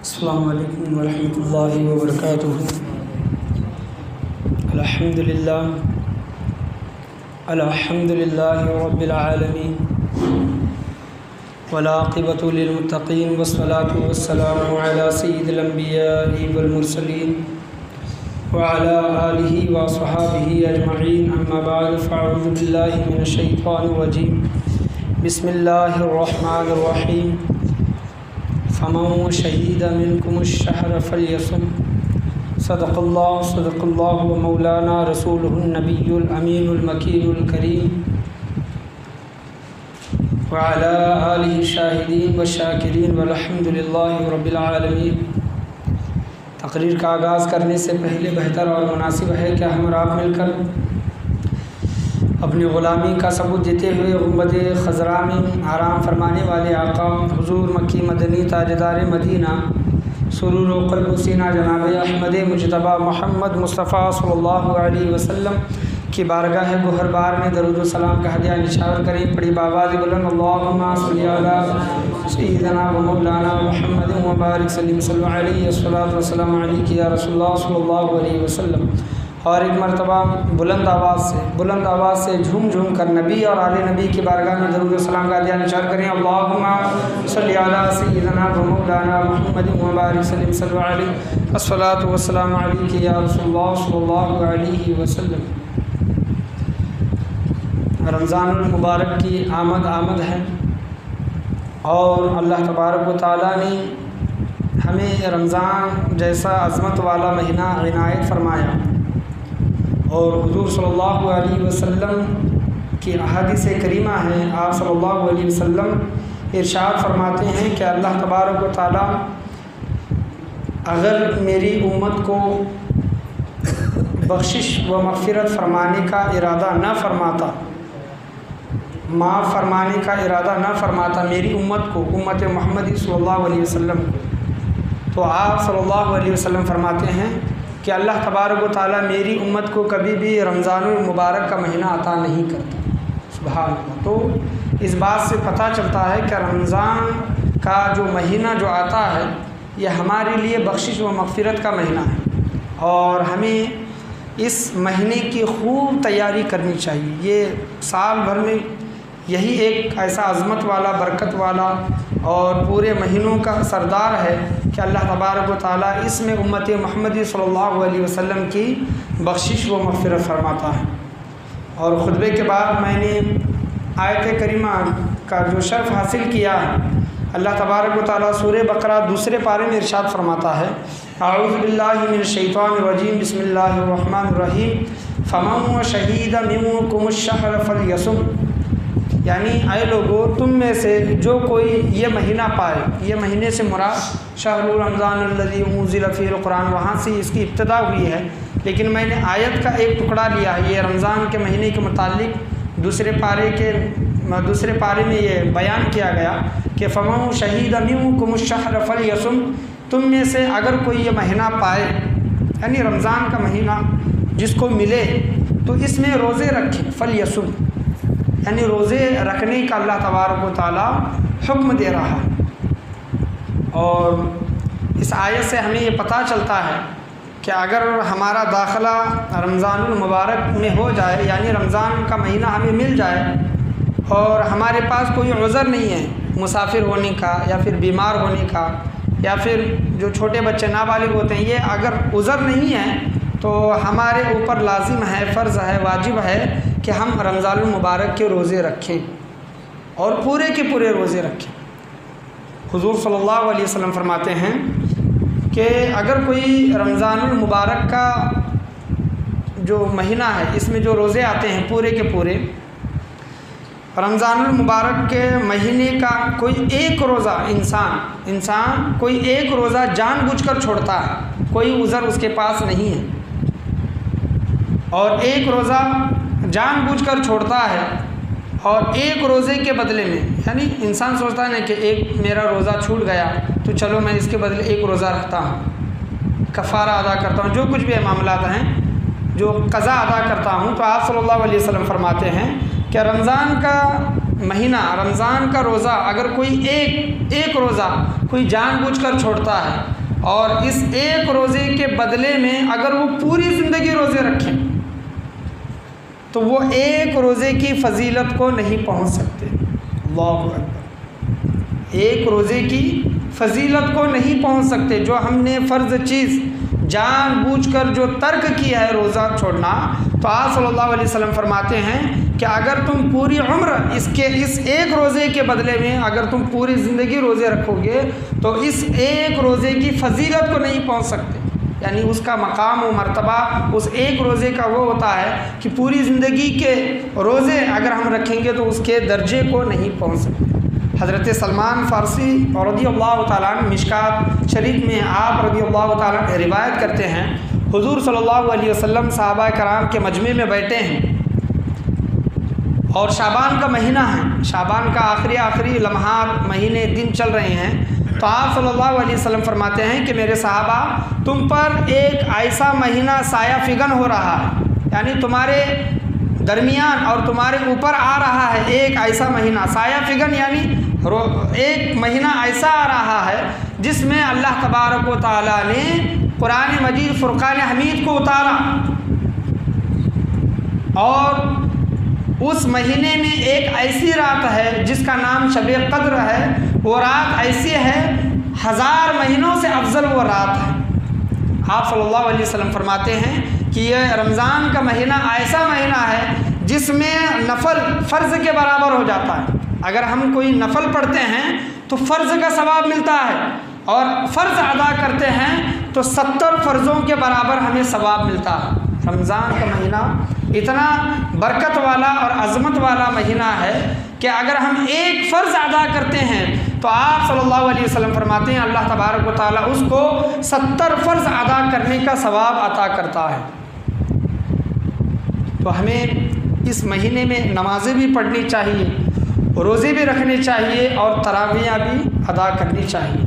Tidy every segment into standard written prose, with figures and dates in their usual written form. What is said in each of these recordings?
अस्सलामु अलैकुम वरहमतुल्लाहि वबरकातुहू। अल्हम्दुलिल्लाहि रब्बिल आलमीन वल आक़िबतु लिल मुत्तक़ीन वस्सलातु वस्सलामु अला सय्यिदिल अंबिया'i वल मुरसलीन व अला आलिहि व अस्हाबिहि अजमईन, अम्मा बअद, फ़अऊज़ु बिल्लाहि मिनश शैतानिर रजीम। बिस्मिल्लाहिर रहमानिर रहीम। फ़मन शहीद मिनकुमुश्शहर फ़ल्यसुम। सदक़ल्लाहु व मौलाना रसूलुहुन नबियुल अमीनुल मकीनुल करीम व अला आलिहि शाहिदीन व शाकिरीन वल्हम्दुलिल्लाहि रब्बिल आलमीन। तकरीर का आगाज़ करने से पहले बेहतर और मुनासिब है कि हम और आप मिलकर अपनी ग़ुलामी का सबूत देते हुए गुंबद ख़ज़रा में आराम फरमाने वाले आका हुज़ूर मक्की मदनी ताजदार मदीना सुरूर व क़ल्ब सीना जनाब अहमद मुजतबा मोहम्मद मुस्तफ़ा सल्लल्लाहु अलैहि वसल्लम की बारगाह गुहरबार में दरूद व सलाम का हदिया निशावर करें। पड़ी बाबाज़ बुलंद अल्लाहुम्मा सल्ली अला सय्यिदिना व मौलाना मुहम्मद व बारिक सल्लल्लाहु अलैहि वसल्लम वसल्लम अलैहि या रसूलुल्लाह सल्लल्लाहु अलैहि वसल्लम। और एक मरतबा बुलंद आवाज़ से झूम झूम कर नबी और आले नबी की बारगाह में दरूद व सलाम का हदिया निशावर करें। अल्लाहुम्मा सल्ली अला सय्यिदिना व मौलाना मुहम्मद व बारिक सल्लल्लाहु अलैहि अस्सलातु वस्सलामु अलैहि या रसूलुल्लाह सल्लल्लाहु अलैहि वसल्लम। रमज़ानुल मुबारक की आमद है और अल्लाह तबारक व तआला ने हमें रमज़ान जैसा अज़मत वाला महीना इनायत फरमाया और हुज़ूर सल्लल्लाहु अलैहि वसल्लम की अहादीस करीमा है। आप सल्लल्लाहु अलैहि वसल्लम इरशाद फरमाते हैं कि अल्लाह तबारक व तआला अगर मेरी उम्मत को बख्शिश व मग़फ़िरत फरमाने का इरादा न फरमाता, माफ़ फरमाने का इरादा न फरमाता मेरी उम्मत को, उम्मत मोहम्मदी सल्लल्लाहु अलैहि वसल्लम, तो आप सल्लल्लाहु अलैहि वसल्लम फरमाते हैं कि अल्लाह तबारक व तआला मेरी उम्मत को कभी भी रमज़ानुल मुबारक का महीना अता नहीं करता। सुभान अल्लाह। तो इस बात से पता चलता है कि रमज़ान का जो महीना जो आता है ये हमारे लिए बख्शिश व मग़फ़िरत का महीना है और हमें इस महीने की खूब तैयारी करनी चाहिए। ये साल भर में यही एक ऐसा अज़मत वाला, बरकत वाला और पूरे महीनों का सरदार है कि अल्लाह तबारक व तआला इसमें उम्मत मोहम्मदी सल्लल्लाहु अलैहि वसल्लम की बख्शिश व मग़फ़िरत फरमाता है। और ख़ुतबे के बाद मैंने आयत करीमा का जो शर्फ़ हासिल किया है, अल्लाह तबारक व तआला सूरह बकरा दूसरे पारे में इरशाद फरमाता है, अऊज़ु बिल्लाहि मिनश शैतानिर रजीम, बिस्मिल्लाहिर रहमानिर रहीम। फ़मन शहीद मिनकुमुश्शहर फ़ल्यसुम। यानी आए लोगों, तुम में से जो कोई ये महीना पाए, ये महीने से मुराद शहरुर रमज़ानुल्लज़ी उन्ज़िल फ़ीहिल कुरान, वहाँ से इसकी इब्तिदा हुई है, लेकिन मैंने आयत का एक टुकड़ा लिया है। ये रमज़ान के महीने के मुतालिक दूसरे पारे में ये बयान किया गया कि फ़मन शहीद मिनकुमुश्शहर फ़ल्यसुम। तुम में से अगर कोई ये महीना पाए, यानी रमज़ान का महीना जिसको मिले, तो इसमें रोज़े रखें। फ़ल्यसुम यानी रोज़े रखने का अल्लाह तबारक व तआला हुक्म दे रहा है। और इस आयत से हमें ये पता चलता है कि अगर हमारा दाखिला रमज़ानुल मुबारक में हो जाए, यानी रमज़ान का महीना हमें मिल जाए और हमारे पास कोई उज़र नहीं है मुसाफिर होने का या फिर बीमार होने का, या फिर जो छोटे बच्चे नाबालिग होते हैं, ये अगर उज़र नहीं है तो हमारे ऊपर लाजिम है, फ़र्ज़ है, वाजिब है कि हम रमज़ानुल मुबारक के रोज़े रखें और पूरे के पूरे रोज़े रखें। हुज़ूर सल्लल्लाहु अलैहि वसल्लम फरमाते हैं कि अगर कोई रमज़ानुल मुबारक का जो महीना है, इसमें जो रोज़े आते हैं पूरे के पूरे, रमज़ानुल मुबारक के महीने का कोई एक रोज़ा इंसान कोई एक रोज़ा जानबूझकर छोड़ता है, कोई उज़र उसके पास नहीं है, और एक रोज़ा जानबूझकर छोड़ता है और एक रोज़े के बदले में, यानी इंसान सोचता है ना कि एक मेरा रोज़ा छूट गया तो चलो मैं इसके बदले एक रोज़ा रखता हूँ, कफ़ारा अदा करता हूँ, जो कुछ भी मामलात हैं जो क़ज़ा अदा करता हूँ। तो आप सल्लल्लाहु अलैहि वसल्लम फरमाते हैं कि रमज़ान का महीना, रमज़ान का रोज़ा अगर कोई एक रोज़ा कोई जानबूझकर छोड़ता है और इस एक रोज़े के बदले में अगर वो पूरी ज़िंदगी रोज़े रखें तो वो एक रोज़े की फजीलत को नहीं पहुंच सकते। अल्लाहु अकबर। एक रोज़े की फजीलत को नहीं पहुंच सकते। जो हमने फ़र्ज़ चीज़ जानबूझकर जो तर्क किया है रोज़ा छोड़ना, तो आप सल्लल्लाहु अलैहि वसल्लम फरमाते हैं कि अगर तुम पूरी उम्र इस एक रोज़े के बदले में अगर तुम पूरी ज़िंदगी रोज़े रखोगे तो इस एक रोज़े की फजीलत को नहीं पहुंच सकते। यानी उसका मकाम व मर्तबा उस एक रोज़े का वो होता है कि पूरी ज़िंदगी के रोज़े अगर हम रखेंगे तो उसके दर्जे को नहीं पहुंच सकते। हज़रत सलमान फ़ारसी रज़ियल्लाहु ताला अन्हु मिशकात शरीफ में आप रज़ियल्लाहु ताला अन्हु रिवायत करते हैं, हुज़ूर सल्लल्लाहु अलैहि वसल्लम सहाबा कराम के मजमे में बैठे हैं और शाबान का महीना है, शाबान का आखिरी लम्हात महीने दिन चल रहे हैं। तो आप सल्लल्लाहु अलैहि वसल्लम फरमाते हैं कि मेरे सहाबा, तुम पर एक ऐसा महीना साया फिगन हो रहा है, यानी तुम्हारे दरमियान और तुम्हारे ऊपर आ रहा है एक ऐसा महीना। साया फिगन यानी एक महीना ऐसा आ रहा है जिसमें अल्लाह तबारक व तआला ने कुरान मजीद फुरक़ान हमीद को उतारा और उस महीने में एक ऐसी रात है जिसका नाम शब क़द्र है। वो रात ऐसी है 1000 महीनों से अफजल वो रात है। आप सल्लल्लाहु अलैहि वसल्लम फरमाते हैं कि यह रमज़ान का महीना ऐसा महीना है जिसमें नफल फ़र्ज़ के बराबर हो जाता है। अगर हम कोई नफल पढ़ते हैं तो फ़र्ज़ का सवाब मिलता है और फ़र्ज़ अदा करते हैं तो 70 फ़र्ज़ों के बराबर हमें सवाब मिलता है। रमज़ान का महीना इतना बरकत वाला और अज़मत वाला महीना है कि अगर हम एक फ़र्ज़ अदा करते हैं तो आप सल्लल्लाहु अलैहि वसल्लम फरमाते हैं अल्लाह तबारक व तआला उसको 70 फ़र्ज़ अदा करने का सवाब अता करता है। तो हमें इस महीने में नमाज़ें भी पढ़नी चाहिए, रोज़े भी रखने चाहिए और तरावियाँ भी अदा करनी चाहिए।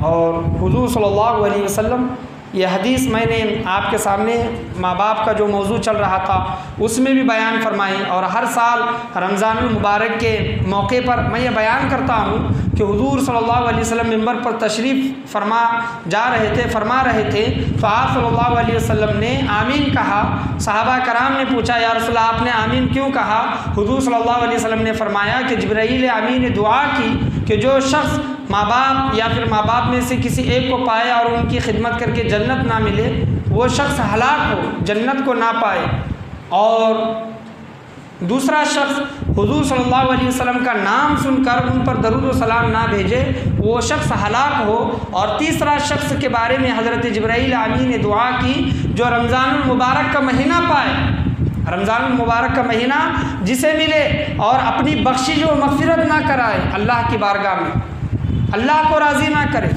और हुज़ूर सल्लल्लाहु अलैहि वसल्लम ये हदीस मैंने आपके सामने माँ बाप का जो मौजू चल रहा था उसमें भी बयान फरमाई और हर साल रमज़ानुल मुबारक के मौके पर मैं ये बयान करता हूँ कि हुज़ूर सल्लल्लाहु अलैहि वसल्लम मिंबर पर तशरीफ़ फरमा रहे थे तो आप सल्लल्लाहु अलैहि वसल्लम ने आमीन कहा। सहाबा कराम ने पूछा, या रसूलल्लाह आपने आमीन क्यों कहा? हुज़ूर सल्लल्लाहु अलैहि वसल्लम ने फरमाया कि जिब्राईल आमीन ने दुआ की कि जो शख्स माँ बाप या फिर माँ बाप में से किसी एक को पाए और उनकी खिदमत करके जन्नत ना मिले, वो शख्स हलाक हो, जन्नत को ना पाए। और दूसरा शख्स हुज़ूर सल्लल्लाहु अलैहि वसल्लम का नाम सुनकर उन पर दरूद व सलाम ना भेजे, वो शख्स हलाक हो। और तीसरा शख्स के बारे में हज़रत जिब्राईल आमीन ने दुआ की जो रमज़ानुल मुबारक का महीना पाए, रमज़ानुल मुबारक का महीना जिसे मिले और अपनी बख्शिश व मग़फ़िरत ना कराए, अल्लाह की बारगाह में अल्लाह को राज़ी ना करे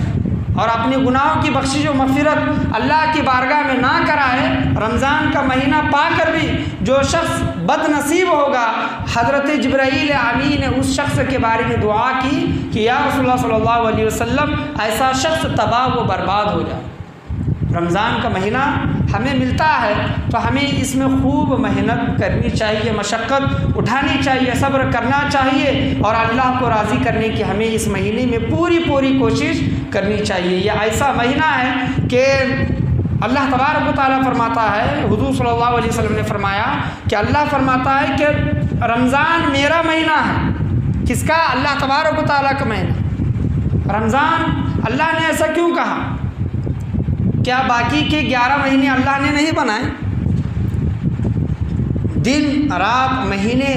और अपने गुनाहों की बख्शिश व मग़फ़िरत अल्लाह की बारगाह में ना कराए। रमज़ान का महीना पाकर भी जो शख्स बदनसीब होगा, हज़रत जिब्राईल आमीन ने उस शख्स के बारे में दुआ की कि या रसूलुल्लाह सल्लल्लाहु अलैहि वसल्लम ऐसा शख्स तबाह व बर्बाद हो जाए। रमज़ान का महीना हमें मिलता है तो हमें इसमें खूब मेहनत करनी चाहिए, मशक्क़त उठानी चाहिए, सब्र करना चाहिए और अल्लाह को राज़ी करने की हमें इस महीने में पूरी कोशिश करनी चाहिए। यह ऐसा महीना है कि अल्लाह तबारक व तआला फरमाता है, हुज़ूर सल्लल्लाहु अलैहि वसल्लम ने फरमाया कि अल्लाह फरमाता है कि रमज़ान मेरा महीना है। किसका? अल्लाह तबारक व तआला का महीना रमज़ान। अल्लाह ने ऐसा क्यों कहा? क्या बाकी के 11 महीने अल्लाह ने नहीं बनाए? दिन रात महीने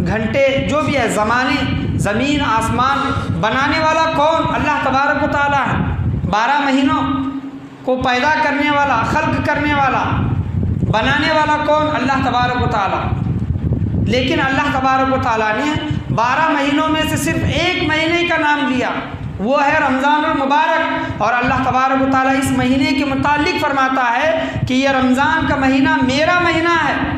घंटे जो भी है, ज़माने ज़मीन आसमान बनाने वाला कौन? अल्लाह तबारक व तआला है। 12 महीनों को पैदा करने वाला, खल्क करने वाला, बनाने वाला कौन? अल्लाह तबारक व तआला। लेकिन अल्लाह तबारक व तआला ने 12 महीनों में से सिर्फ एक महीने का नाम लिया, वो है रमज़ानुल मुबारक। और अल्लाह तबारक व तआला इस महीने के मुतालिक फरमाता है कि यह रमज़ान का महीना मेरा महीना है।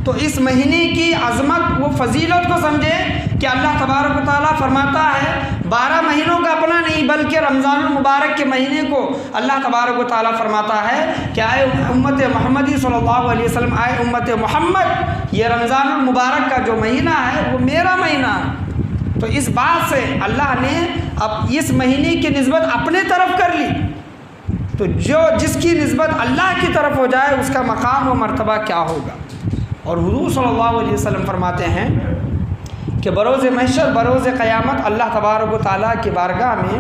तो इस महीने की अज़मत व फजीलत को समझे कि अल्लाह तबारक व तआला फरमाता है 12 महीनों का अपना नहीं बल्कि रमज़ानुल मुबारक के महीने को अल्लाह तबारक व तआला फरमाता है कि आए उम्मत मोहम्मदी सल्लल्लाहु अलैहि वसल्लम, आए उम्मत मोहम्मद, ये रमज़ानुल मुबारक का जो महीना है वो मेरा महीना है। तो इस बात से अल्लाह ने अब इस महीने की निस्बत अपने तरफ कर ली, तो जिसकी निस्बत अल्लाह की तरफ हो जाए उसका मकाम व मर्तबा क्या होगा। और हुज़ूर सल्लल्लाहु अलैहि वसल्लम फरमाते हैं कि बरोज़ महशर, बरोज़ क़यामत अल्लाह तबारक व तआला की बारगाह में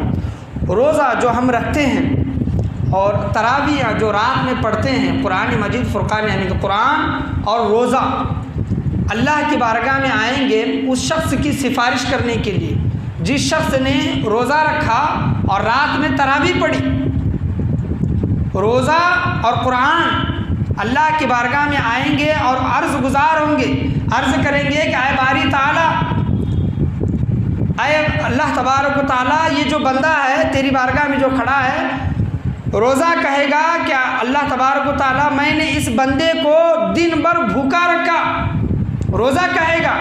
रोज़ा जो हम रखते हैं और तरावियाँ जो रात में पढ़ते हैं, कुरान मजीद फ़ुरक़ान यानी कि कुरान और रोज़ा, अल्लाह की बारगाह में आएंगे उस शख्स की सिफारिश करने के लिए जिस शख्स ने रोज़ा रखा और रात में तरावी पढ़ी। रोज़ा और कुरान अल्लाह की बारगाह में आएंगे और अर्ज़ गुज़ार होंगे, अर्ज़ करेंगे कि आए बारी ताला, आए अल्लाह तबारक व ताला, ये जो बंदा है तेरी बारगाह में जो खड़ा है, रोज़ा कहेगा क्या अल्लाह तबारक व ताला मैंने इस बंदे को दिन भर भूखा रखा। रोज़ा कहेगा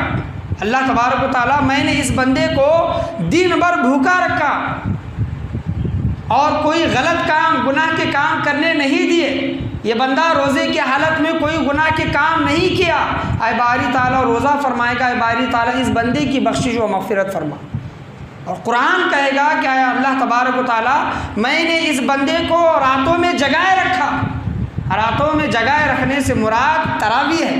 अल्लाह तबारक व ताला मैंने इस बंदे को दिन भर भूखा रखा और कोई गलत काम, गुनाह के काम करने नहीं दिए। ये बंदा रोज़े की हालत में कोई गुनाह के काम नहीं किया। आए बारी ताला रोज़ा फरमाएगा, आए बारी ताला इस बंदे की बख्शिश व मग़फ़िरत फरमा। और कुरान कहेगा कि आया अल्लाह तबारक व ताला मैंने इस बंदे को रातों में जगाए रखा। रातों में जगाए रखने से मुराद तरावी है।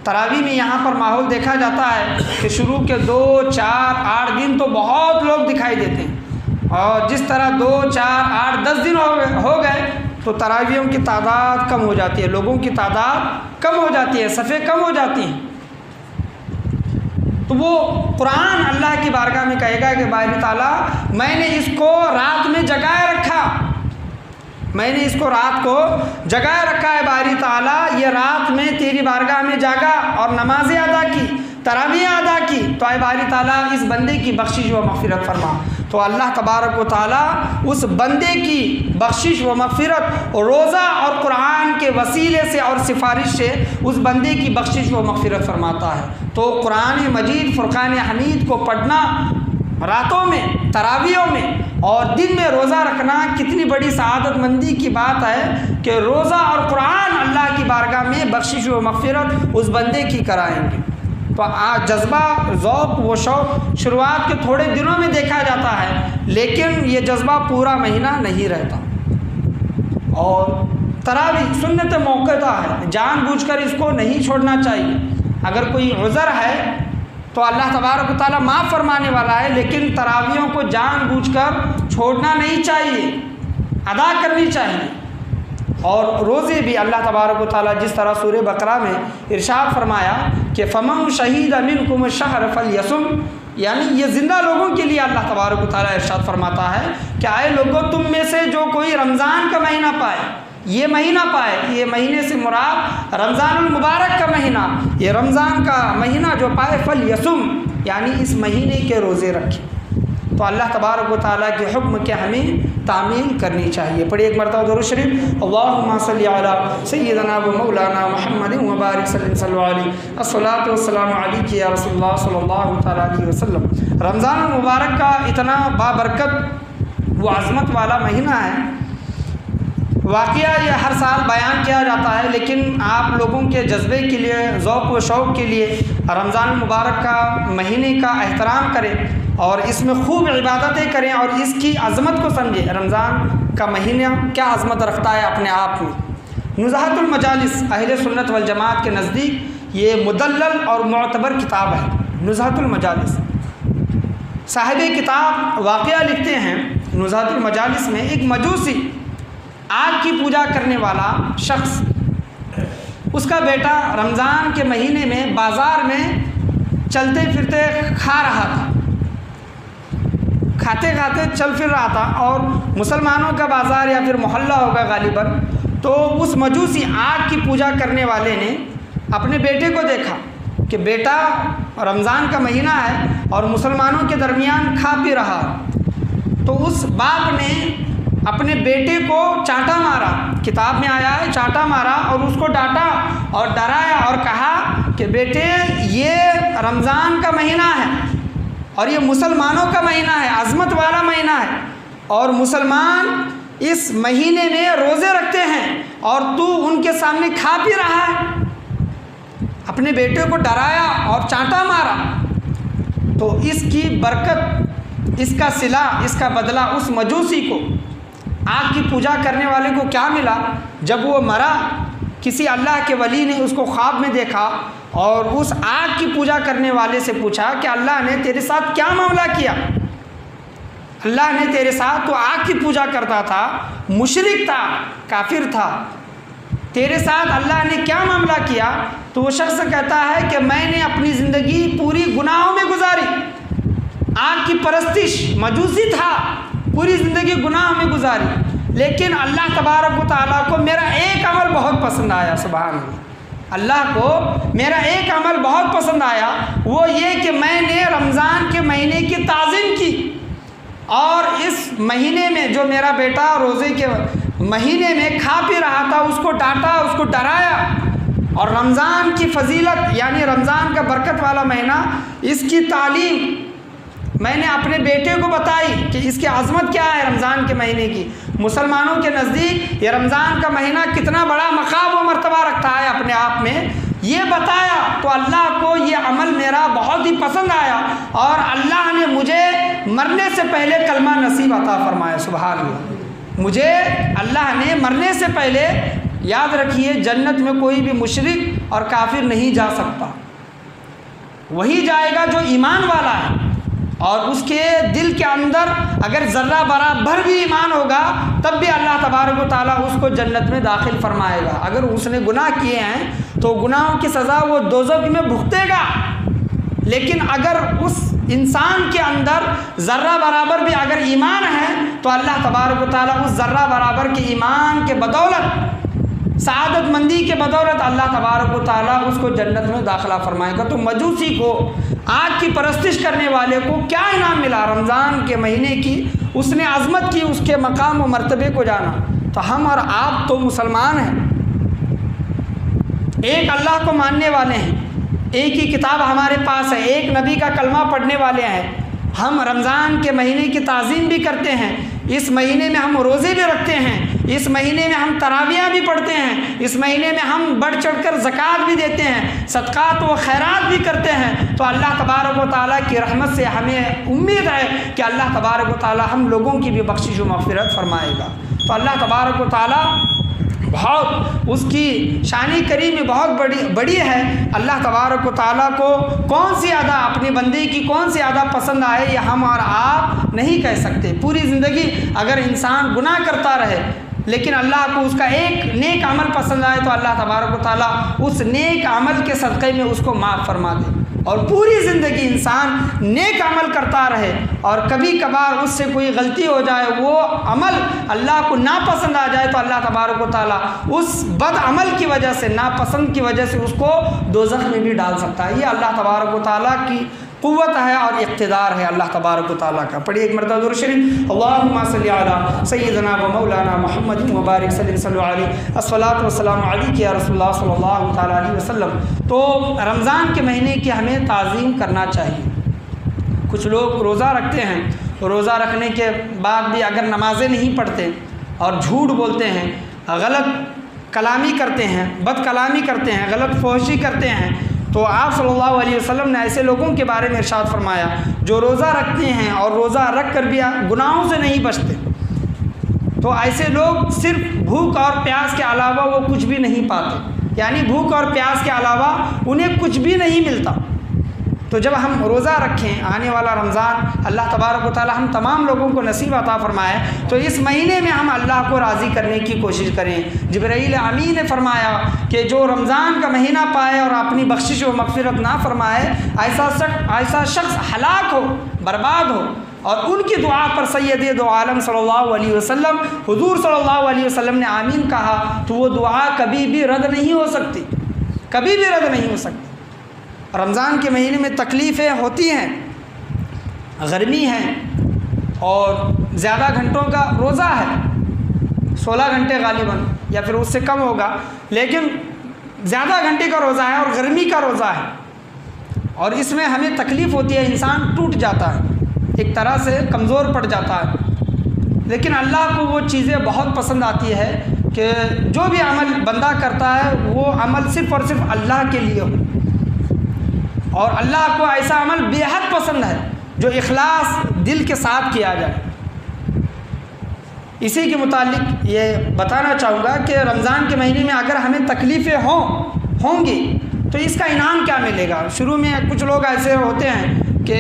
तरावी में यहाँ पर माहौल देखा जाता है कि शुरू के 2, 4, 8 दिन तो बहुत लोग दिखाई देते हैं, और जिस तरह 2, 4, 8, 10 दिन हो गए तो तरावियों की तादाद कम हो जाती है, लोगों की तादाद कम हो जाती है, सफ़े कम हो जाती हैं। तो वो कुरान अल्लाह की बारगाह में कहेगा कि बारी ताला मैंने इसको रात में जगाए रखा, मैंने इसको रात को जगाए रखा है बारी ताला, ये रात में तेरी बारगाह में जागा और नमाज़ें अदा की, तरावियाँ अदा की, तो आए बारी ताला इस बंदे की बख्शिश व मग़फ़िरत फरमा। तो अल्लाह तबारक व ताला उस बंदे की बख्शिश व मग़फ़िरत रोज़ा और कुरान के वसीले से और सिफारिश से उस बंदे की बख्शिश व मग़फ़िरत फरमाता है। तो कुरान मजीद फ़ुरक़ान हमीद को पढ़ना रातों में, तरावियों में और दिन में रोज़ा रखना कितनी बड़ी सआदतमंदी की बात है कि रोज़ा और कुरान अल्लाह की बारगाह में बख्शिश व मग़फ़िरत उस बंदे की कराएंगे। तो आज जज्बा, ज़ौक़ व शौक़ शुरुआत के थोड़े दिनों में देखा जाता है, लेकिन ये जज्बा पूरा महीना नहीं रहता। और तरावी सुन्नत मौक़ूता है, जानबूझकर इसको नहीं छोड़ना चाहिए। अगर कोई उज़र है तो अल्लाह तबारक व तआला माफ़ फरमाने वाला है, लेकिन तरावियों को जानबूझकर छोड़ना नहीं चाहिए, अदा करनी चाहिए। और रोज़े भी अल्लाह तबारक व तआला जिस तरह सूरह बकरा में इरशाद फरमाया कि फ़मन शहीद मिनकुम शहर फलयसुम, यानी ये ज़िंदा लोगों के लिए अल्लाह तबारक व तआला इरशाद फरमाता है कि आए लोगों तुम में से जो कोई रमज़ान का महीना पाए, ये महीना पाए, ये महीने से मुराद रमज़ानुल मुबारक का महीना, ये रमज़ान का महीना जो पाए फलयसुम, यानी इस महीने के रोज़े रखें। तो अल्लाह तबारक व तआला के हुक्म के हमें तामील करनी चाहिए। पढ़िए एक मरतबा दुरूद शरीफ, अल्लाहुम्मा सल्लि अला सय्यिदना व मौलाना मुहम्मदिन व बारिक सल्लल्लाहु अलैहि अस्सलातु वस्सलामु अलैका या रसूलल्लाह सल्लल्लाहु तआला अलैहि वसल्लम। रमज़ान मुबारक का इतना बाबरकत व अज़मत वाला महीना है। वाक़या ये हर साल बयान किया जाता है, लेकिन आप लोगों के जज्बे के लिए, ज़ौक़ व शौक़ के लिए रमज़ान मुबारक का महीने का एहतराम करें और इसमें खूब इबादतें करें और इसकी अज़मत को समझें। रमज़ान का महीना क्या अज़मत रखता है अपने आप में। नुज़हातुल मजालिस अहले सुन्नत वल जमात के नज़दीक ये मुदल्लल और मुअतबर किताब है। नुज़हातुल मजालिस साहिब किताब वाक़या लिखते हैं, नुज़हातुल मजालिस में एक मजूसी, आग की पूजा करने वाला शख्स, उसका बेटा रमज़ान के महीने में बाज़ार में चलते फिरते खा रहा था, खाते खाते चल फिर रहा था, और मुसलमानों का बाज़ार या फिर मोहल्ला होगा गालिबन। तो उस मजूसी आग की पूजा करने वाले ने अपने बेटे को देखा कि बेटा रमज़ान का महीना है और मुसलमानों के दरमियान खा पी रहा। तो उस बाप ने अपने बेटे को चांटा मारा, किताब में आया है चांटा मारा, और उसको डांटा और डराया और कहा कि बेटे ये रमज़ान का महीना है और ये मुसलमानों का महीना है, अज़मत वाला महीना है, और मुसलमान इस महीने में रोज़े रखते हैं और तू उनके सामने खा पी रहा है। अपने बेटे को डराया और चांटा मारा। तो इसकी बरकत इसका सिला, इसका बदला उस मजूसी को, आग की पूजा करने वाले को क्या मिला? जब वो मरा, किसी अल्लाह के वली ने उसको ख्वाब में देखा और उस आग की पूजा करने वाले से पूछा कि अल्लाह ने तेरे साथ क्या मामला किया? अल्लाह ने तेरे साथ, तो आग की पूजा करता था, मुशरिक था, काफिर था, तेरे साथ अल्लाह ने क्या मामला किया? तो वो शख्स कहता है कि मैंने अपनी ज़िंदगी पूरी गुनाहों में गुजारी, आग की परस्तिश, मजूसी था, पूरी ज़िंदगी गुनाह में गुजारी, लेकिन अल्लाह तबारक व तआला को मेरा एक अमल बहुत पसंद आया। सुभान अल्लाह। अल्लाह को मेरा एक अमल बहुत पसंद आया, वो ये कि मैंने रमज़ान के महीने की ताज़ीम की और इस महीने में जो मेरा बेटा रोज़े के महीने में खा पी रहा था उसको डांटा, उसको डराया, और रमज़ान की फजीलत यानी रमज़ान का बरकत वाला महीना, इसकी तालीम मैंने अपने बेटे को बताई कि इसकी अज़मत क्या है रमज़ान के महीने की। मुसलमानों के नज़दीक ये रमज़ान का महीना कितना बड़ा मकाम व मर्तबा रखता है अपने आप में, ये बताया। तो अल्लाह को ये अमल मेरा बहुत ही पसंद आया और अल्लाह ने मुझे मरने से पहले कलमा नसीब अता फरमाया। सुभान अल्लाह। मुझे अल्लाह ने मरने से पहले, याद रखिए जन्नत में कोई भी मुशरिक और काफिर नहीं जा सकता, वही जाएगा जो ईमान वाला है और उसके दिल के अंदर अगर ज़र्रा बराबर भी ईमान होगा तब भी अल्लाह तबारक व तआला उसको जन्नत में दाखिल फरमाएगा। अगर उसने गुनाह किए हैं तो गुनाहों की सज़ा वो दोज़ख में भुगतेगा, लेकिन अगर उस इंसान के अंदर ज़र्रा बराबर भी अगर ईमान है तो अल्लाह तबारक व तआला उस ज़र्रा बराबर के ईमान के बदौलत, सआदत मंदी के बदौलत अल्लाह तबारक व तआला उसको जन्नत में दाखिला फरमाएगा। तो मजूसी को, आग की परस्तिश करने वाले को क्या इनाम मिला रमज़ान के महीने की? उसने अज़मत की, उसके मकाम व मर्तबे को जाना। तो हम और आप तो मुसलमान हैं, एक अल्लाह को मानने वाले हैं, एक ही किताब हमारे पास है, एक नबी का कलमा पढ़ने वाले हैं। हम रमज़ान के महीने की ताज़ीम भी करते हैं, इस महीने में हम रोज़े भी रखते हैं, इस महीने में हम तरावियाँ भी पढ़ते हैं, इस महीने में हम बढ़ चढ़कर ज़कात भी देते हैं, सदक़ात व खैरात भी करते हैं। तो अल्लाह तबारक व तआला की रहमत से हमें उम्मीद है कि अल्लाह तबारक व तआला हम लोगों की भी बख्शिश व मग़फ़िरत फरमाएगा। तो अल्लाह तबारक व तआला बहुत, उसकी शानी करीम बहुत बड़ी है। अल्लाह तबारक व तआला को कौन सी अदा अपनी बंदे की कौन सी अदा पसंद आए ये हम और आप नहीं कह सकते। पूरी ज़िंदगी अगर इंसान गुनाह करता रहे लेकिन अल्लाह को उसका एक नेक अमल पसंद आए तो अल्लाह तबारक व तआला उस नेक अमल के सदक़े में उसको माफ़ फरमा दे। और पूरी ज़िंदगी इंसान नेक अमल करता रहे और कभी कभार उससे कोई गलती हो जाए, वो अमल अल्लाह को नापसंद आ जाए तो अल्लाह तबारक व तआला उस बद अमल की वजह से, नापसंद की वजह से उसको दोज़ख में भी डाल सकता है। ये अल्लाह तबारक व तआला की क़ुव्वत है और इक़्तिदार है अल्लाह तबारक व तआला का। पढ़िए एक मरतबा दुरूद शरीफ, अल्लाहुम्मा सल्लि अला सय्यिदना व मौलाना मुहम्मद व बारिक सल्लल्लाहु अलैहि अस्सलातु वस्सलामु अलैका या रसूलल्लाह सल्लल्लाहु तआला अलैहि वसल्लम। तो रमज़ान के महीने की हमें ताज़ीम करना चाहिए। कुछ लोग रोज़ा रखते हैं, रोज़ा रखने के बाद भी अगर नमाज़ें नहीं पढ़ते और झूठ बोलते हैं, गलत कलामी करते हैं, बद कलामी करते हैं, गलत फहशी करते हैं, तो आप सल्लल्लाहु अलैहि वसल्लम ने ऐसे लोगों के बारे में इरशाद फरमाया जो रोज़ा रखते हैं और रोज़ा रख कर भी गुनाहों से नहीं बचते। तो ऐसे लोग सिर्फ भूख और प्यास के अलावा वो कुछ भी नहीं पाते, यानी भूख और प्यास के अलावा उन्हें कुछ भी नहीं मिलता। तो जब हम रोज़ा रखें, आने वाला रमज़ान अल्लाह तबारक व तआला हम तमाम लोगों को नसीब अता फ़रमाए, तो इस महीने में हम अल्लाह को राज़ी करने की कोशिश करें। जिब्राईल अमीन ने फरमाया कि जो रमज़ान का महीना पाए और अपनी बख्शिश व मग़फ़िरत ना फरमाए, ऐसा शख्स हलाक हो, बर्बाद हो। और उनकी दुआ पर सैयद दो आलम सल्लल्लाहु अलैहि वसल्लम, हुज़ूर सल्लल्लाहु अलैहि वसल्लम ने आमीन कहा, तो वो दुआ कभी भी रद्द नहीं हो सकती, कभी भी रद्द नहीं हो सकती। रमज़ान के महीने में तकलीफ़ें होती हैं, गर्मी है और ज़्यादा घंटों का रोज़ा है, 16 घंटे गालिबन या फिर उससे कम होगा, लेकिन ज़्यादा घंटे का रोज़ा है और गर्मी का रोज़ा है और इसमें हमें तकलीफ़ होती है, इंसान टूट जाता है, एक तरह से कमज़ोर पड़ जाता है। लेकिन अल्लाह को वो चीज़ें बहुत पसंद आती है कि जो भी अमल बंदा करता है वो अमल सिर्फ़ और सिर्फ अल्लाह के लिए हो, और अल्लाह को ऐसा अमल बेहद पसंद है जो इखलास दिल के साथ किया जाए। इसी के मुतालिक ये बताना चाहूँगा कि रमज़ान के महीने में अगर हमें तकलीफ़ें होंगी तो इसका इनाम क्या मिलेगा। शुरू में कुछ लोग ऐसे होते हैं कि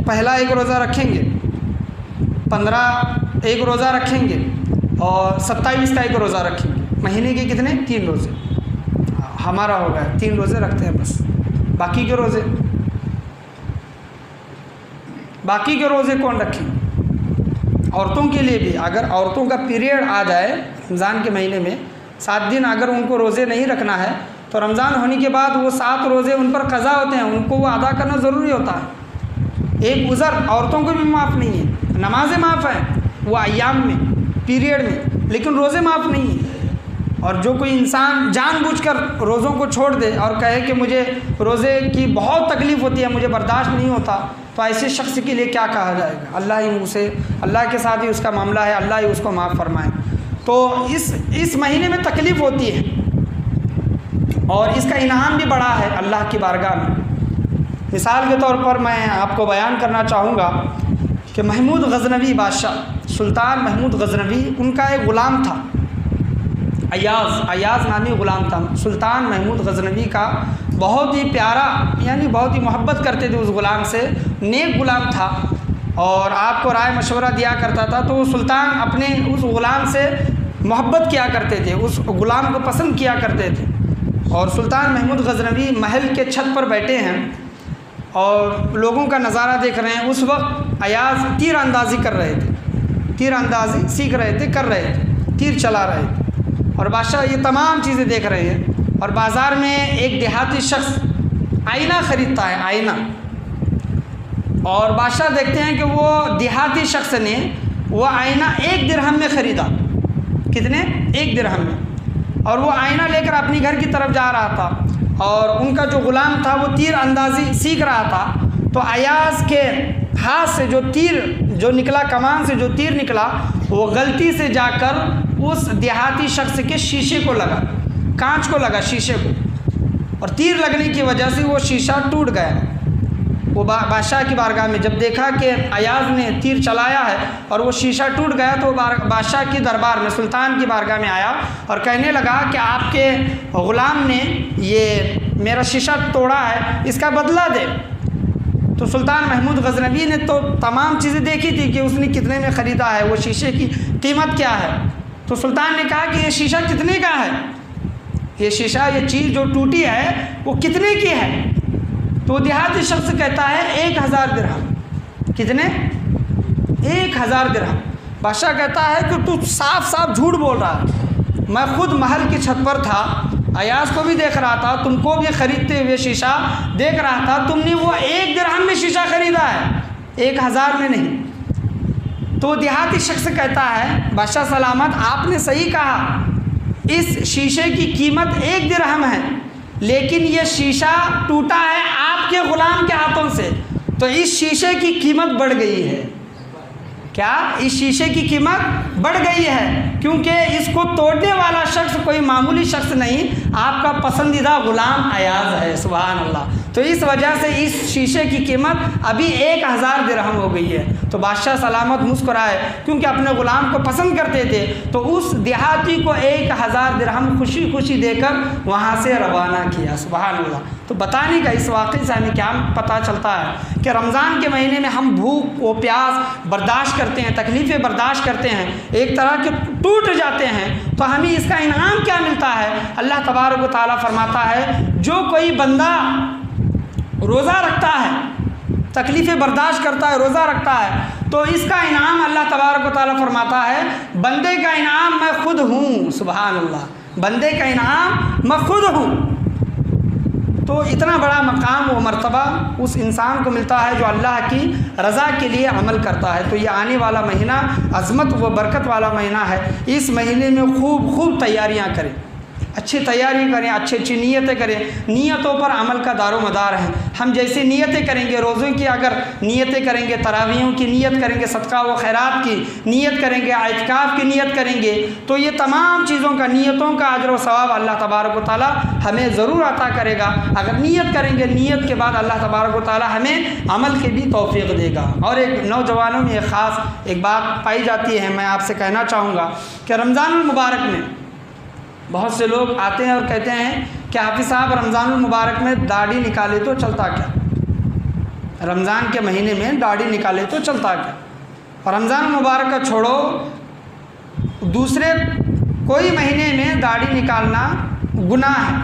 पहला एक रोज़ा रखेंगे, 15 एक रोज़ा रखेंगे और 27 का एक रोज़ा रखेंगे। महीने के कितने? 3 रोज़े हमारा हो गया, 3 रोज़े रखते हैं बस। बाकी के रोज़े कौन रखेंगे? औरतों के लिए भी अगर औरतों का पीरियड आ जाए रमज़ान के महीने में 7 दिन अगर उनको रोज़े नहीं रखना है तो रमज़ान होने के बाद वो 7 रोज़े उन पर क़ज़ा होते हैं, उनको वो अदा करना ज़रूरी होता है। एक उज़र औरतों को भी माफ़ नहीं है, नमाज़ें माफ़ हैं वो अय्याम में, पीरियड में, लेकिन रोज़े माफ़ नहीं है। और जो कोई इंसान जानबूझकर रोज़ों को छोड़ दे और कहे कि मुझे रोज़े की बहुत तकलीफ़ होती है, मुझे बर्दाश्त नहीं होता, तो ऐसे शख्स के लिए क्या कहा जाएगा? अल्लाह ही उसे, अल्लाह के साथ ही उसका मामला है, अल्लाह ही उसको माफ़ फरमाए। तो इस महीने में तकलीफ़ होती है और इसका इनाम भी बड़ा है अल्लाह की बारगाह में। मिसाल के तौर पर मैं आपको बयान करना चाहूँगा कि महमूद गज़नवी बादशाह, सुल्तान महमूद गज़नवी, उनका एक ग़ुलाम था, अयाज़ नामी ग़ुलाम था। सुल्तान महमूद गज़नवी का बहुत ही प्यारा, यानी बहुत ही मोहब्बत करते थे उस ग़ुलाम से, नेक ग़ुलाम था और आपको राय मशवरा दिया करता था। तो सुल्तान अपने उस ग़ुलाम से मोहब्बत किया करते थे, उस ग़ुलाम को पसंद किया करते थे। और सुल्तान महमूद गज़नवी महल के छत पर बैठे हैं और लोगों का नज़ारा देख रहे हैं। उस वक्त अयाज़ तीर अंदाज़ी कर रहे थे, तीर अंदाज़ी सीख रहे थे, कर रहे थे, तीर चला रहे थे और बादशाह ये तमाम चीज़ें देख रहे हैं। और बाज़ार में एक देहाती शख्स आईना ख़रीदता है, आईना, और बादशाह देखते हैं कि वो देहाती शख्स ने वो आईना 1 दिरहम में ख़रीदा। कितने? 1 दिरहम में। और वो आईना लेकर अपनी घर की तरफ जा रहा था और उनका जो ग़ुलाम था वो तीर अंदाज़ी सीख रहा था। तो अयाज़ के हाथ से जो तीर जो निकला, कमान से जो तीर निकला, वो गलती से जाकर उस देहाती शख्स के शीशे को लगा, कांच को लगा, शीशे को, और तीर लगने की वजह से वो शीशा टूट गया। वो बादशाह की बारगाह में जब देखा कि अयाज़ ने तीर चलाया है और वो शीशा टूट गया, तो बादशाह की दरबार में, सुल्तान की बारगाह में आया और कहने लगा कि आपके ग़ुलाम ने ये मेरा शीशा तोड़ा है, इसका बदला दे। तो सुल्तान महमूद गज़नवी ने तो तमाम चीज़ें देखी थी कि उसने कितने में ख़रीदा है, वो शीशे की कीमत क्या है। तो सुल्तान ने कहा कि ये शीशा कितने का है, ये शीशा, ये चीज़ जो टूटी है वो कितने की है। तो देहाती शख्स कहता है 1000 दिरहम। कितने? 1000 दिरहम। बादशाह कहता है कि तू साफ साफ झूठ बोल रहा है, मैं खुद महल की छत पर था, अयाज़ को भी देख रहा था, तुमको भी ख़रीदते हुए शीशा देख रहा था, तुमने वो 1 दिरहम में शीशा ख़रीदा है, 1000 में नहीं। तो देहाती शख्स कहता है बादशाह सलामत, आपने सही कहा, इस शीशे की कीमत 1 दिरहम है, लेकिन ये शीशा टूटा है आपके ग़ुलाम के हाथों से, तो इस शीशे की कीमत बढ़ गई है। क्या? इस शीशे की कीमत बढ़ गई है, क्योंकि इसको तोड़ने वाला शख्स कोई मामूली शख्स नहीं, आपका पसंदीदा ग़ुलाम अयाज़ है। सुभान अल्लाह। तो इस वजह से इस शीशे की कीमत अभी 1000 दिरहम हो गई है। तो बादशाह सलामत मुस्कुराए, क्योंकि अपने ग़ुलाम को पसंद करते थे। तो उस देहाती को 1000 दिरहम खुशी खुशी देकर वहाँ से रवाना किया। सुभान अल्लाह। तो बताने का इस वाक़े से हमें क्या पता चलता है कि रमज़ान के महीने में हम भूख व प्यास बर्दाश्त करते हैं, तकलीफ़ें बर्दाश्त करते हैं, एक तरह के टूट जाते हैं, तो हमें इसका इनाम क्या मिलता है। अल्लाह तबारक व तआला फरमाता है, जो कोई बंदा रोज़ा रखता है, तकलीफ़ें बर्दाश्त करता है, रोज़ा रखता है, तो इसका इनाम अल्लाह तबारक व तआला फरमाता है, बंदे का इनाम मैं खुद हूँ। सुभान अल्लाह। बंदे का इनाम मैं खुद हूँ। तो इतना बड़ा मकाम व मर्तबा उस इंसान को मिलता है जो अल्लाह की रज़ा के लिए अमल करता है। तो ये आने वाला महीना अज़मत व बरकत वाला महीना है। इस महीने में खूब तैयारियां करें, अच्छी तैयारी करें, अच्छी अच्छी नीयतें करें। नीयतों पर अमल का दारोमदार है। हम जैसी नीयतें करेंगे, रोज़ों की अगर नीयतें करेंगे, तरावियों की नीयत करेंगे, सदका व खैरात की नीयत करेंगे, इत्काफ़ की नीयत करेंगे, तो ये तमाम चीज़ों का, नीयतों का अजर व सवाब अल्लाह तबारक व तआला हमें ज़रूर अता करेगा। अगर नीयत करेंगे, नीयत के बाद अल्लाह तबारक व तआला हमें अमल के भी तौफ़ीक़ देगा। और एक नौजवानों में ख़ास एक बात पाई जाती है, मैं आपसे कहना चाहूँगा कि रमज़ानुल मुबारक में बहुत से लोग आते हैं और कहते हैं कि हाफ़िज़ साहब रमज़ानुल मुबारक में दाढ़ी निकाले तो चलता क्या, रमज़ान के महीने में दाढ़ी निकाले तो चलता क्या। और रमज़ान मुबारक का छोड़ो, दूसरे कोई महीने में दाढ़ी निकालना गुनाह है।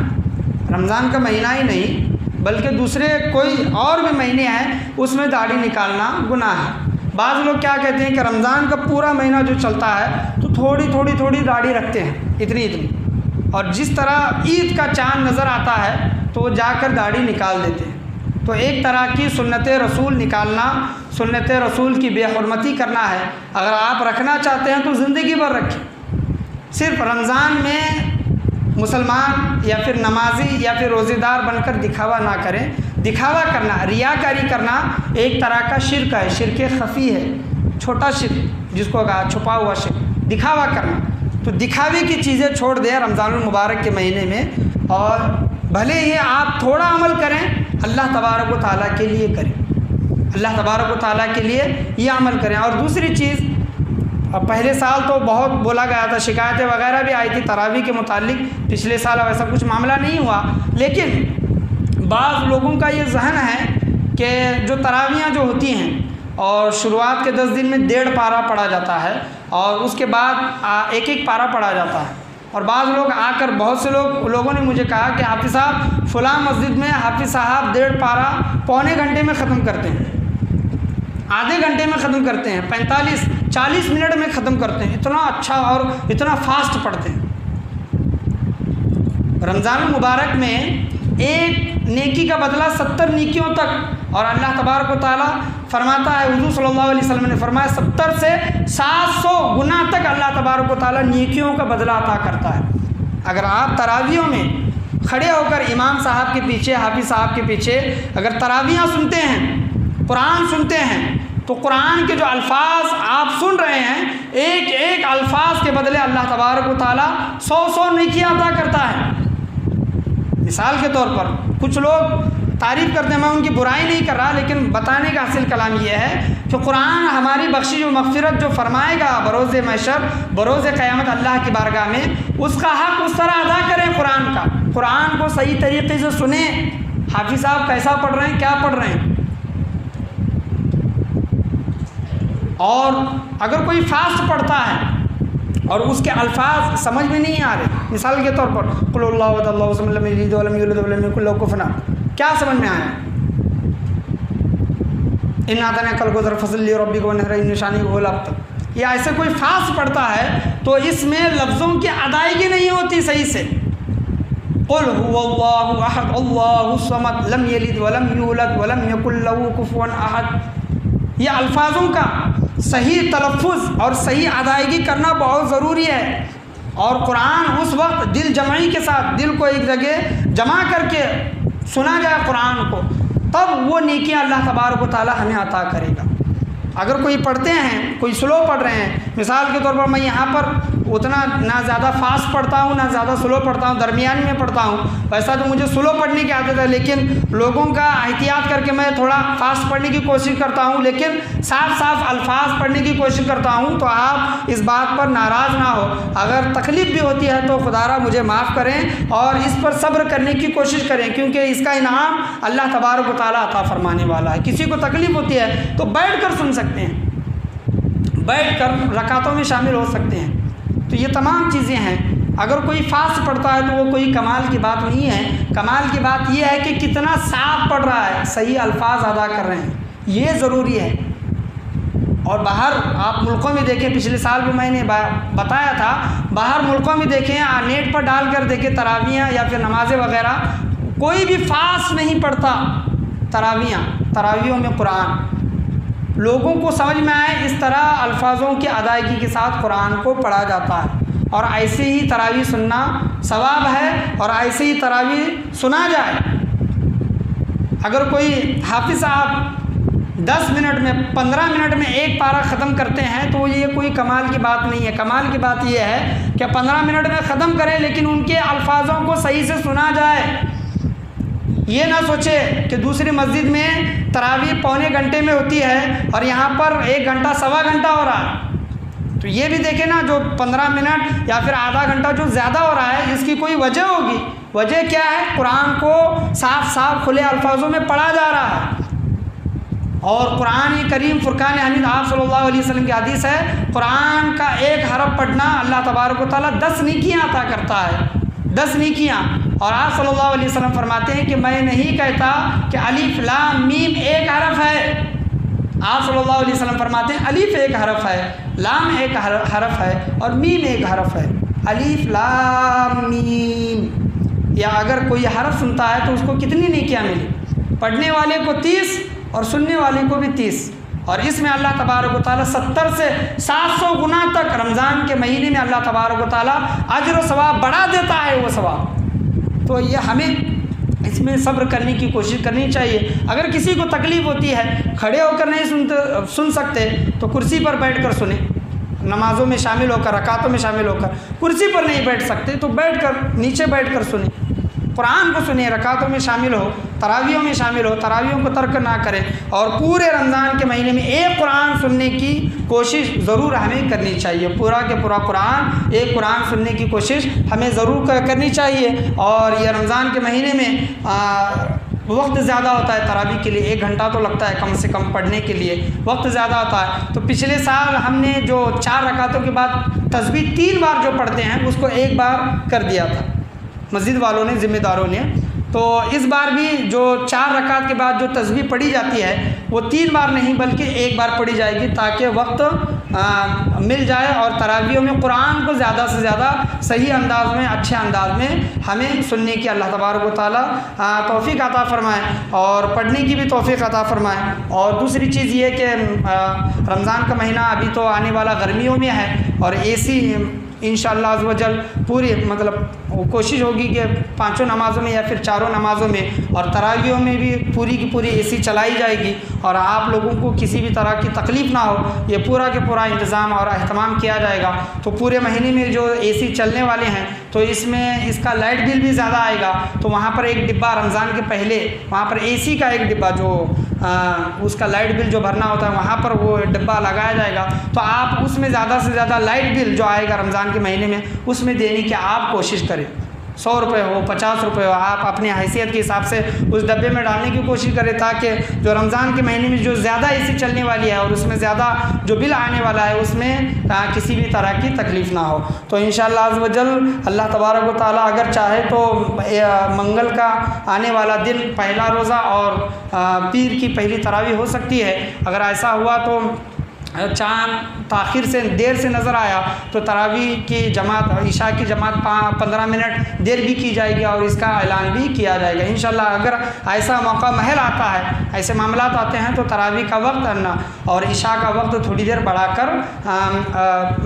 रमज़ान का महीना ही नहीं बल्कि दूसरे कोई और भी महीने हैं उसमें दाढ़ी निकालना गुनाह है। बाज़ लोग क्या कहते हैं कि रमज़ान का पूरा महीना जो चलता है तो थोड़ी दाढ़ी रखते हैं, इतनी, और जिस तरह ईद का चाँद नज़र आता है तो वो जाकर दाढ़ी निकाल देते हैं। तो एक तरह की सुन्नत रसूल निकालना, सुन्नत रसूल की बेहुरमती करना है। अगर आप रखना चाहते हैं तो ज़िंदगी भर रखें। सिर्फ रमज़ान में मुसलमान या फिर नमाजी या फिर रोज़ेदार बनकर दिखावा ना करें। दिखावा करना, रियाकारी करना एक तरह का शिर्क है, शिर्क खफ़ी है, छोटा शिर्क जिसको कहा छुपा हुआ शिर्क, दिखावा करना। तो दिखावे की चीज़ें छोड़ दें रमज़ानुल मुबारक के महीने में, और भले ही आप थोड़ा अमल करें, अल्लाह तबारक व तआला के लिए करें, अल्लाह तबारक व तआला के लिए ये अमल करें। और दूसरी चीज़, पहले साल तो बहुत बोला गया था, शिकायतें वगैरह भी आई थी तरावी के मुतालिक। पिछले साल वैसा कुछ मामला नहीं हुआ, लेकिन बाज़ लोगों का ये जहन है कि जो तरावियाँ जो होती हैं और शुरुआत के 10 दिन में 1.5 पारा पढ़ा जाता है और उसके बाद एक पारा पढ़ा जाता है। और बाज़ लोग आकर, बहुत से लोगों ने मुझे कहा कि हाफ़िज़ साहब फ़लाँ मस्जिद में हाफ़िज़ साहब 1.5 पारा पौने घंटे में ख़त्म करते हैं, आधे घंटे में ख़त्म करते हैं, 45-40 मिनट में ख़त्म करते हैं। इतना अच्छा और इतना फास्ट पढ़ते हैं। रमज़ान मुबारक में एक नेकी का बदला 70 नेकियों तक, और अल्लाह तबारक व तआला फरमाता है, हुज़ूर सल्लल्लाहु अलैहि वसल्लम ने फरमाया 70 से 700 गुना तक अल्लाह तबारक व तआला नेकियों का बदला अता करता है। अगर आप तरावियों में खड़े होकर इमाम साहब के पीछे, हाफ़िज़ साहब के पीछे अगर तरावियाँ सुनते हैं, कुरान सुनते हैं, तो कुरान के जो अल्फाज आप सुन रहे हैं, एक एक अल्फाज के बदले अल्लाह तबारक व तआला 100 नेकियां अता करता है। मिसाल के तौर पर कुछ लोग तारीफ़ करते हैं, मैं उनकी बुराई नहीं कर रहा, लेकिन बताने का हासिल कलाम यह है कि कुरान हमारी बख्शिश व मग़फ़िरत जो फरमाएगा बरोज़ महशर, बरोज़ क़यामत अल्लाह की बारगाह में, उसका हक़ उस तरह अदा करें। कुरान का, कुरान को सही तरीक़े से सुने। हाफ़िज़ साहब कैसा पढ़ रहे हैं, क्या पढ़ रहे हैं। और अगर कोई फास्ट पढ़ता है और उसके अल्फाज समझ में नहीं आ रहे, मिसाल के तौर पर कुल हुवल्लाहु अहद अल्लाहु समद लम यलिद वलम यूलद वलम यकुल लहू कुफुवन अहद, क्या समझ में आया। इन्ना अतैनाकल कौसर फसल्लि लिरब्बिका वनहर, इन निशानी हुवल अब्तर। या ऐसे कोई फास्ट पढ़ता है तो इसमें लफ्ज़ों की अदायगी नहीं होती सही से। कुल हुवल्लाहु अहद अल्लाहु समद लम यलिद वलम यूलद वलम यकुल लहू कुफुवन अहद, ये अल्फाजों का सही तलफ़ुज़ और सही अदायगी करना बहुत ज़रूरी है। और कुरान उस वक्त दिल जमाई के साथ, दिल को एक जगह जमा करके सुना जाए कुरान को, तब वो नेकियां अल्लाह तबारक व तआला हमें अता करेगा। अगर कोई पढ़ते हैं, कोई स्लो पढ़ रहे हैं, मिसाल के तौर पर मैं यहाँ पर उतना ना ज़्यादा फास्ट पढ़ता हूँ ना ज़्यादा स्लो पढ़ता हूँ, दरमियान में पढ़ता हूँ। वैसा तो मुझे स्लो पढ़ने की आदत है, लेकिन लोगों का एहतियात करके मैं थोड़ा फास्ट पढ़ने की कोशिश करता हूँ, लेकिन साफ अल्फाज पढ़ने की कोशिश करता हूँ। तो आप इस बात पर नाराज़ ना हो, अगर तकलीफ़ भी होती है तो खुदारा मुझे माफ़ करें और इस पर सब्र करने की कोशिश करें, क्योंकि इसका इनाम अल्लाह तबारक व तआला अता फरमाने वाला है। किसी को तकलीफ़ होती है तो बैठ कर सुन सकते हैं, बैठ कर रकातों में शामिल हो सकते हैं। तो ये तमाम चीज़ें हैं। अगर कोई फास्ट पढ़ता है तो वो कोई कमाल की बात नहीं है। कमाल की बात ये है कि कितना साफ पढ़ रहा है, सही अल्फाज अदा कर रहे हैं, ये ज़रूरी है। और बाहर आप मुल्कों में देखें, पिछले साल भी मैंने बताया था, बाहर मुल्कों में देखें, नेट पर डाल कर देखें तरावियाँ या फिर नमाज़ें वगैरह, कोई भी फास्ट नहीं पढ़ता। तरावियों में कुरान लोगों को समझ में आए इस तरह अल्फाजों की अदायगी के साथ कुरान को पढ़ा जाता है। और ऐसे ही तरावी सुनना सवाब है, और ऐसे ही तरावी सुना जाए। अगर कोई हाफिज़ साहब 10 मिनट में 15 मिनट में एक पारा ख़त्म करते हैं तो ये कोई कमाल की बात नहीं है। कमाल की बात ये है कि 15 मिनट में ख़त्म करें लेकिन उनके अल्फाजों को सही से सुना जाए। ये ना सोचे कि दूसरी मस्जिद में तरावी पौने घंटे में होती है और यहाँ पर 1 घंटा सवा घंटा हो रहा है, तो ये भी देखें ना, जो 15 मिनट या फिर आधा घंटा जो ज़्यादा हो रहा है इसकी कोई वजह होगी। वजह क्या है? कुरान को साफ साफ खुले अल्फाजों में पढ़ा जा रहा है। और कुरान करीम फुरकान हमीद आप सल्लल्लाहु अलैहि वसल्लम की हदीस है, कुरान का एक हरफ पढ़ना अल्लाह तबारक व तआला 10 नेकियां अता करता है, 10 नेकियां। और आप सल्लल्लाहु अलैहि वसल्लम फरमाते हैं कि मैं नहीं कहता कि अलिफ लाम मीम एक हरफ है। आप सल्लल्लाहु अलैहि वसल्लम फरमाते हैं अलिफ एक हरफ है, लाम एक हरफ है और मीम एक हरफ है। अलिफ लाम मीम, या अगर कोई हरफ सुनता है तो उसको कितनी नेकियां मिली? पढ़ने वाले को 30 और सुनने वाले को भी 30। और इसमें अल्लाह तबारक व तआला 70 से 700 गुना तक रमज़ान के महीने में अल्लाह तबारक व तआला अजर व सवाब बढ़ा देता है वो सवाब। तो ये हमें इसमें सब्र करने की कोशिश करनी चाहिए। अगर किसी को तकलीफ़ होती है, खड़े होकर नहीं सुन सकते तो कुर्सी पर बैठ कर सुने, नमाज़ों में शामिल होकर, रकातों में शामिल होकर। कुर्सी पर नहीं बैठ सकते तो बैठ कर, नीचे बैठ कर सुने, कुरान को सुने, रकातों में शामिल हो, तरावियों में शामिल हो, तरावियों को तर्क ना करें। और पूरे रमज़ान के महीने में एक कुरान सुनने की कोशिश ज़रूर हमें करनी चाहिए। पूरा के पूरा कुरान, एक कुरान सुनने की कोशिश हमें ज़रूर करनी चाहिए। और ये रमज़ान के महीने में वक्त ज़्यादा होता है तरावी के लिए, 1 घंटा तो लगता है कम से कम पढ़ने के लिए, वक्त ज़्यादा होता है। तो पिछले साल हमने जो 4 रकातों के बाद तस्बीह 3 बार जो पढ़ते हैं उसको 1 बार कर दिया था मस्जिद वालों ने, ज़िम्मेदारों ने। तो इस बार भी जो 4 रकात के बाद जो तस्बीह पढ़ी जाती है वो 3 बार नहीं बल्कि 1 बार पढ़ी जाएगी, ताकि वक्त मिल जाए और तरावियों में कुरान को ज़्यादा से ज़्यादा सही अंदाज में, अच्छे अंदाज में हमें सुनने की अल्लाह तबारक व तआला तौफ़ीक़ अता फ़रमाए और पढ़ने की भी तौफ़ीक़ अता फ़रमाए। और दूसरी चीज़ ये कि रमज़ान का महीना अभी तो आने वाला गर्मियों में है और एसी इंशाअल्लाह अज़्ज़ व जल पूरी मतलब कोशिश होगी कि 5 नमाज़ों में या फिर 4 नमाज़ों में और तरावियों में भी पूरी की पूरी एसी चलाई जाएगी और आप लोगों को किसी भी तरह की तकलीफ़ ना हो, ये पूरा के पूरा इंतज़ाम और अहतमाम किया जाएगा। तो पूरे महीने में जो एसी चलने वाले हैं तो इसमें इसका लाइट बिल भी ज़्यादा आएगा। तो वहाँ पर एक डिब्बा रमज़ान के पहले वहाँ पर एसी का एक डिब्बा जो उसका लाइट बिल जो भरना होता है वहाँ पर वो डिब्बा लगाया जाएगा। तो आप उसमें ज़्यादा से ज़्यादा लाइट बिल जो आएगा रमज़ान के महीने में उसमें देने की आप कोशिश करें। 100 रुपये हो, 50 रुपये हो, आप अपनी हैसियत के हिसाब से उस डब्बे में डालने की कोशिश करें, ताकि जो रमज़ान के महीने में जो ज़्यादा एसी चलने वाली है और उसमें ज़्यादा जो बिल आने वाला है उसमें किसी भी तरह की तकलीफ़ ना हो। तो इंशाअल्लाह अज़्ज़ व जल अल्लाह तबारक व तआला अगर चाहे तो मंगल का आने वाला दिन पहला रोज़ा और पीर की पहली तरावी हो सकती है। अगर ऐसा हुआ तो चाँद ताख़िर से देर से नज़र आया तो तरावी की जमात, इशा की जमात 15 मिनट देर भी की जाएगी और इसका ऐलान भी किया जाएगा इंशाअल्लाह। अगर ऐसा मौका महल आता है, ऐसे मामलात आते हैं तो तरावी का वक्त करना और इशा का वक्त थोड़ी देर बढ़ाकर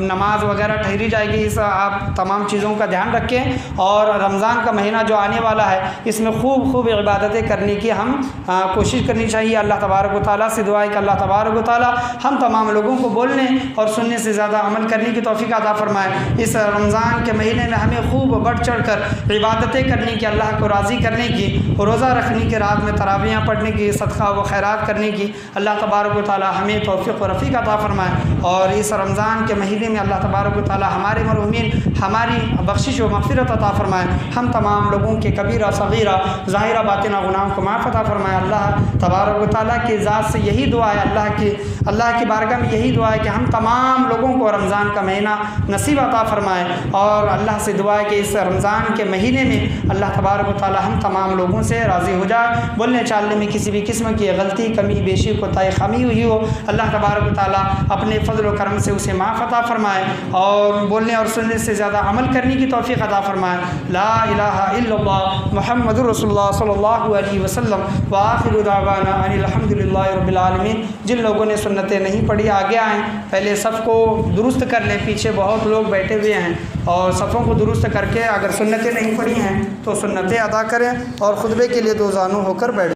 नमाज वगैरह ठहरी जाएगी। इस आप तमाम चीज़ों का ध्यान रखें। और रमज़ान का महीना जो आने वाला है इसमें खूब इबादतें करने की हम कोशिश करनी चाहिए। अल्लाह तबारक व तआला से दुआ है कि अल्लाह तबारक व तआला हम तमाम लोगों को बोलने और सुनने से ज़्यादा अमल करने की तौफ़ीक़ अता फ़रमाए। इस रमज़ान के महीने में हमें खूब बढ़ चढ़ कर इबादतें करने की, अल्लाह को राज़ी करने की, रोज़ा रखने की, रात में तरावियाँ पढ़ने की, सदका व खैरात करने की अल्लाह तबारक व तआला हमें तौफ़ीक़ व रफ़ीक़ अता फ़रमाए। और इस रमज़ान के महीने में अल्लाह तबारक व तआला हमारे मरहूमीन हमारी बख्शिश व मग़फ़िरत अता फ़रमाए। हम तमाम लोगों के कबीरा सग़ीरा ज़ाहिरा बातिना गुनाहों को माफ़ अता फ़रमाए। अल्लाह तबारक व तआला की ज़ात से यही दुआ है, अल्लाह की बारगाह में यही दुआ है कि हम तमाम लोगों को रमज़ान का महीना नसीब अता फ़रमाए। और अल्लाह से दुआ है कि इस रमज़ान के महीने में अल्लाह तबारक व तआला हम तमाम लोगों से राज़ी हो जाए। बोलने चालने में किसी भी किस्म की गलती, कमी, बेशी, कोताही, खामी हुई हो अल्लाह तबारक व तआला अपने फ़ज़ल व करम से उसे माफ़ अता फ़रमाए और बोलने और सुनने से ज़्यादा अमल करने की तौफ़ीक़ अता फ़रमाए। ला इलाहा इल्लल्लाह मुहम्मदुर रसूलुल्लाह सल्लल्लाहु अलैहि वसल्लम व आखिरु दावाना अनिल हम्दुलिल्लाहि रब्बिल आलमीन। जिन लोगों ने सुन्नतें नहीं पढ़ी आगे आएँ, पहले सफ़ को दुरुस्त कर लें। पीछे बहुत लोग बैठे हुए हैं और सफ़ों को दुरुस्त करके अगर सुन्नतें नहीं पढ़ी हैं तो सुन्नतें अदा करें और खुतबे के लिए दो ज़ानू होकर बैठ